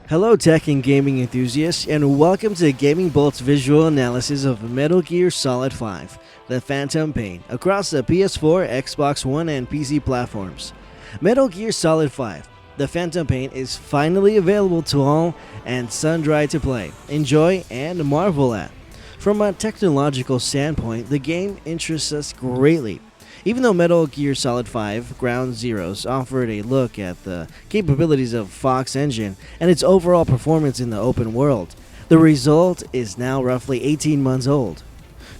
Hello tech and gaming enthusiasts, and welcome to Gaming Bolt's visual analysis of Metal Gear Solid 5, The Phantom Pain, across the PS4, Xbox One, and PC platforms. Metal Gear Solid 5, The Phantom Pain is finally available to all and sun-dried to play, enjoy, and marvel at. From a technological standpoint, the game interests us greatly. Even though Metal Gear Solid 5 Ground Zeroes offered a look at the capabilities of Fox Engine and its overall performance in the open world, the result is now roughly 18 months old.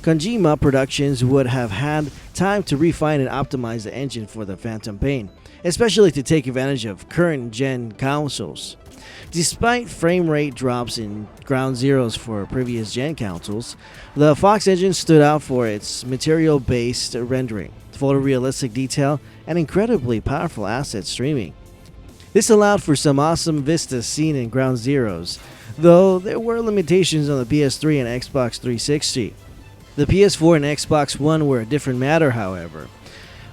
Kojima Productions would have had time to refine and optimize the engine for the Phantom Pain, especially to take advantage of current-gen consoles. Despite frame rate drops in Ground Zeroes for previous gen consoles, the Fox engine stood out for its material-based rendering, photorealistic detail, and incredibly powerful asset streaming. This allowed for some awesome vistas seen in Ground Zeroes, though there were limitations on the PS3 and Xbox 360. The PS4 and Xbox One were a different matter, however.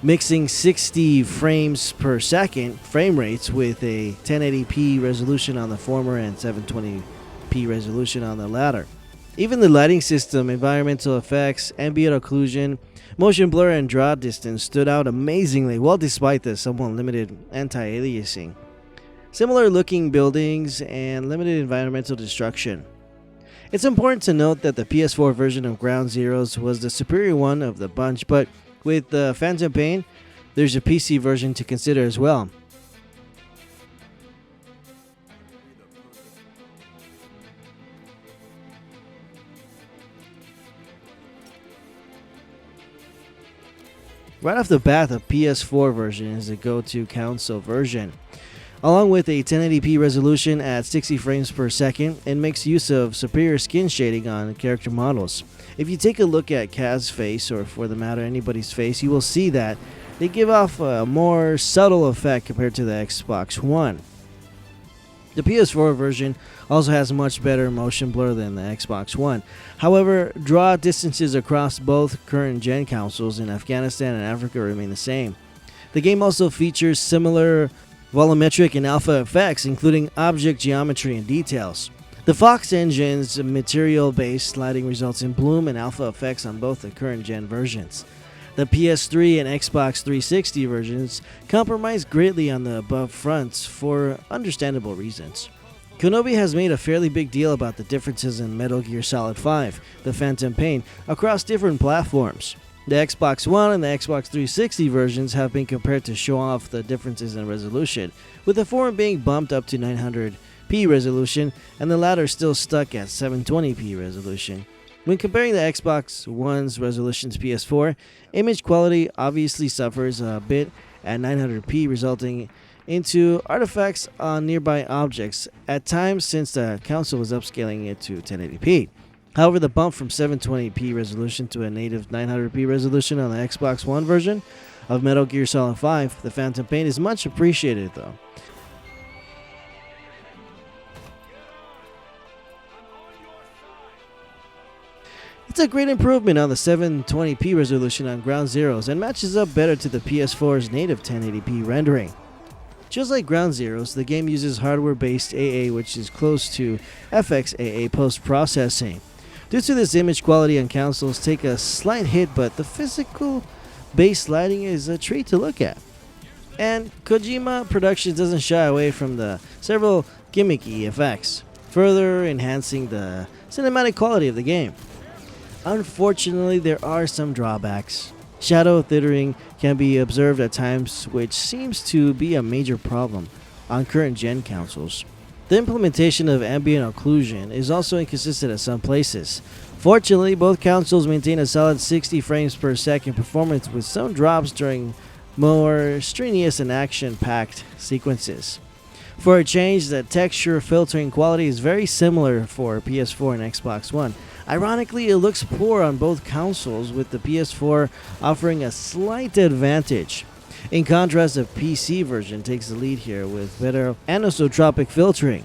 Mixing 60 frames per second frame rates with a 1080p resolution on the former and 720p resolution on the latter. Even the lighting system, environmental effects, ambient occlusion, motion blur, and draw distance stood out amazingly well despite the somewhat limited anti-aliasing. Similar looking buildings and limited environmental destruction. It's important to note that the PS4 version of Ground Zeroes was the superior one of the bunch, but with the Phantom Pain, there's a PC version to consider as well. Right off the bat, the PS4 version is the go-to console version. Along with a 1080p resolution at 60 frames per second, it makes use of superior skin shading on character models. If you take a look at Kaz's face, or for the matter anybody's face, you will see that they give off a more subtle effect compared to the Xbox One. The PS4 version also has much better motion blur than the Xbox One. However, draw distances across both current gen consoles in Afghanistan and Africa remain the same. The game also features similar volumetric and alpha effects, including object geometry and details. The Fox engine's material-based lighting results in bloom and alpha effects on both the current gen versions. The PS3 and Xbox 360 versions compromise greatly on the above fronts for understandable reasons. Konami has made a fairly big deal about the differences in Metal Gear Solid 5, The Phantom Pain, across different platforms. The Xbox One and the Xbox 360 versions have been compared to show off the differences in resolution, with the former being bumped up to 900p resolution and the latter still stuck at 720p resolution. When comparing the Xbox One's resolution to PS4, image quality obviously suffers a bit at 900p, resulting into artifacts on nearby objects at times since the console was upscaling it to 1080p. However, the bump from 720p resolution to a native 900p resolution on the Xbox One version of Metal Gear Solid 5, The Phantom Pain, is much appreciated though. It's a great improvement on the 720p resolution on Ground Zeroes and matches up better to the PS4's native 1080p rendering. Just like Ground Zeroes, the game uses hardware-based AA, which is close to FXAA post-processing. Due to this, image quality on consoles take a slight hit, but the physical-based lighting is a treat to look at. And Kojima Productions doesn't shy away from the several gimmicky effects, further enhancing the cinematic quality of the game. Unfortunately, there are some drawbacks. Shadow dithering can be observed at times, which seems to be a major problem on current gen consoles. The implementation of ambient occlusion is also inconsistent at some places. Fortunately, both consoles maintain a solid 60 frames per second performance with some drops during more strenuous and action-packed sequences. For a change, the texture filtering quality is very similar for PS4 and Xbox One. Ironically, it looks poor on both consoles, with the PS4 offering a slight advantage. In contrast, the PC version takes the lead here with better anisotropic filtering.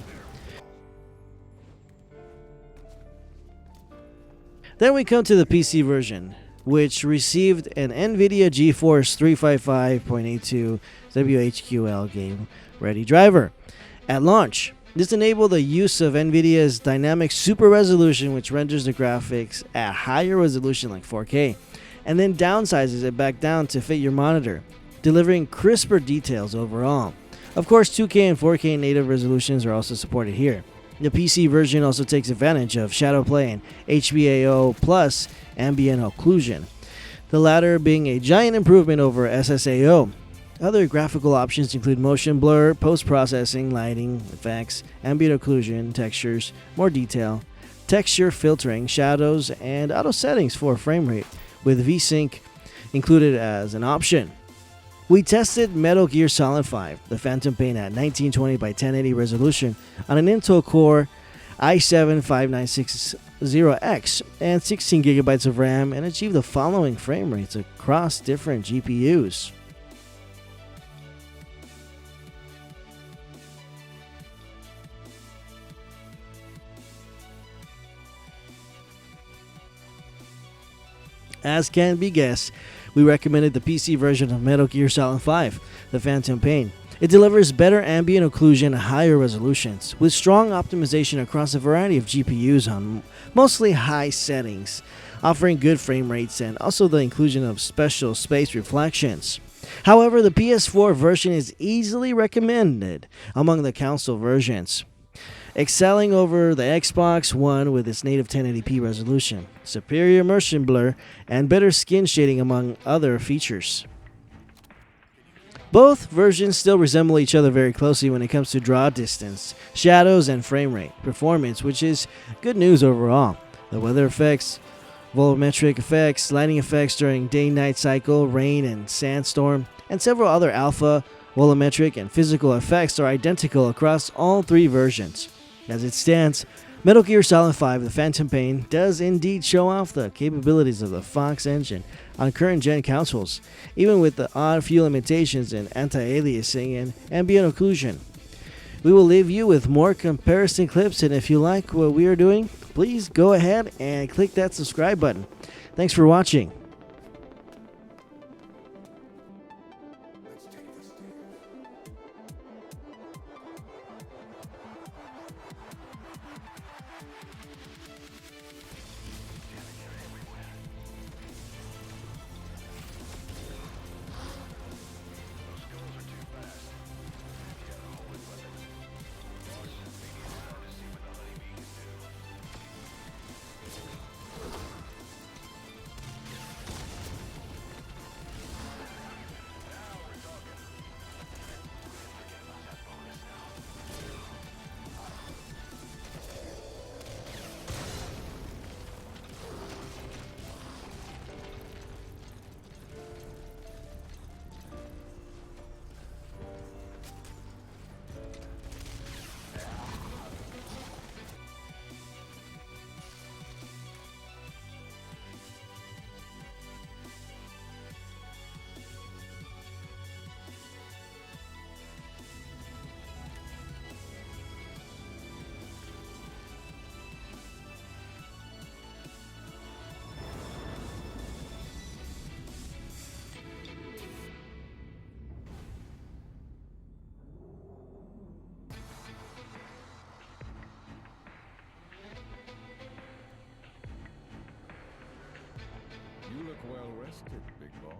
Then we come to the PC version, which received an NVIDIA GeForce 355.82 WHQL game ready driver at launch. This enabled the use of NVIDIA's dynamic super resolution, which renders the graphics at higher resolution like 4K, and then downsizes it back down to fit your monitor, delivering crisper details overall. Of course, 2K and 4K native resolutions are also supported here. The PC version also takes advantage of shadow play and HBAO plus Ambient Occlusion, the latter being a giant improvement over SSAO. Other graphical options include motion blur, post-processing, lighting, effects, ambient occlusion, textures, more detail, texture filtering, shadows, and auto settings for frame rate, with VSync included as an option. We tested Metal Gear Solid 5, the Phantom Pain at 1920 by 1080 resolution on an Intel Core i7-5960X and 16GB of RAM and achieved the following frame rates across different GPUs. As can be guessed, we recommended the PC version of Metal Gear Solid 5, the Phantom Pain. It delivers better ambient occlusion and higher resolutions, with strong optimization across a variety of GPUs on mostly high settings, offering good frame rates and also the inclusion of special space reflections. However, the PS4 version is easily recommended among the console versions, excelling over the Xbox One with its native 1080p resolution, superior immersion blur, and better skin shading among other features. Both versions still resemble each other very closely when it comes to draw distance, shadows, and frame rate performance, which is good news overall. The weather effects, volumetric effects, lighting effects during day-night cycle, rain and sandstorm, and several other alpha, volumetric, and physical effects are identical across all three versions. As it stands, Metal Gear Solid 5 The Phantom Pain does indeed show off the capabilities of the Fox engine on current-gen consoles, even with the odd few limitations in anti-aliasing and ambient occlusion. We will leave you with more comparison clips, and if you like what we are doing, please go ahead and click that subscribe button. Thanks for watching. You look well rested, big boss.